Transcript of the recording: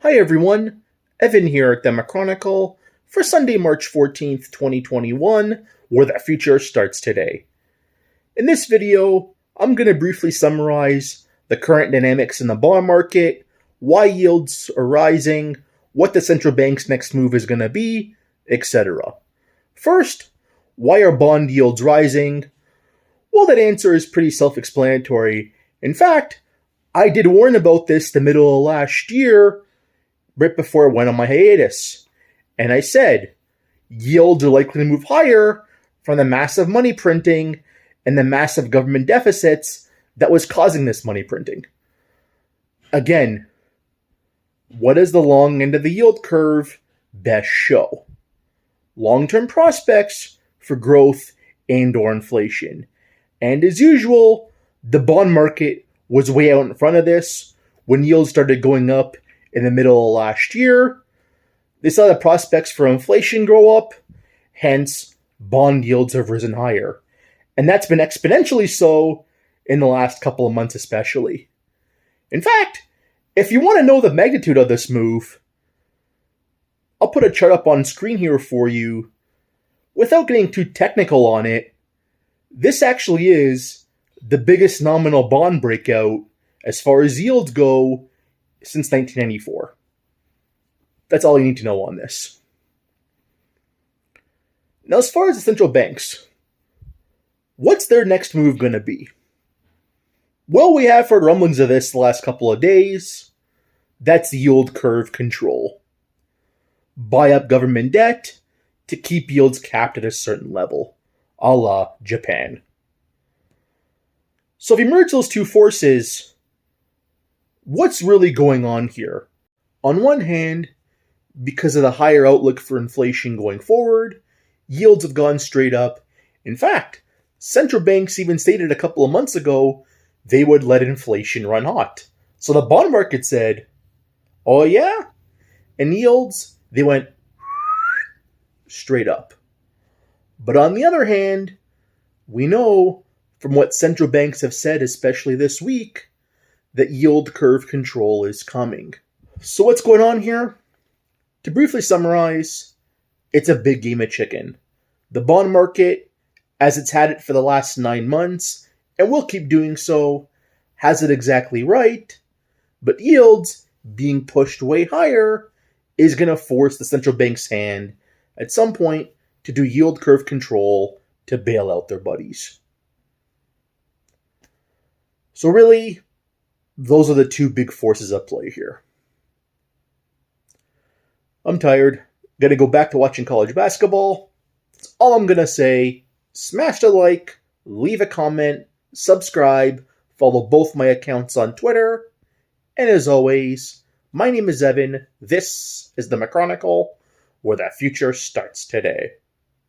Hi everyone, Evan here at Chronicle for Sunday, March 14th, 2021, where the future starts today. In this video, I'm going to briefly summarize the current dynamics in the bond market, why yields are rising, what the central bank's next move is going to be, etc. First, why are bond yields rising? Well, that answer is pretty self-explanatory. In fact, I did warn about this the middle of last year, right before I went on my hiatus. And I said, yields are likely to move higher from the massive money printing and the massive government deficits that was causing this money printing. Again, what does the long end of the yield curve best show? Long-term prospects for growth and/or inflation. And as usual, the bond market was way out in front of this when yields started going up in the middle of last year. They saw the prospects for inflation grow up, hence bond yields have risen higher. And that's been exponentially so in the last couple of months especially. In fact, if you want to know the magnitude of this move, I'll put a chart up on screen here for you. Without getting too technical on it, this actually is the biggest nominal bond breakout as far as yields go since 1994. That's all you need to know on this. Now, as far as the central banks, what's their next move going to be? Well, we have heard rumblings of this the last couple of days. That's yield curve control. Buy up government debt to keep yields capped at a certain level, a la Japan. So if you merge those two forces, what's really going on here? On one hand, because of the higher outlook for inflation going forward, yields have gone straight up. In fact, central banks even stated a couple of months ago they would let inflation run hot. So the bond market said, oh yeah? And yields, they went straight up. But on the other hand, we know from what central banks have said, especially this week, that yield curve control is coming. So what's going on here? To briefly summarize, it's a big game of chicken. The bond market, as it's had it for the last 9 months, and will keep doing so, has it exactly right, but yields being pushed way higher is going to force the central bank's hand at some point to do yield curve control to bail out their buddies. So really, those are the two big forces at play here. I'm tired. Gotta go back to watching college basketball. That's all I'm gonna say. Smash the like, leave a comment, subscribe, follow both my accounts on Twitter. And as always, my name is Evan. This is the Chronicle, where the future starts today.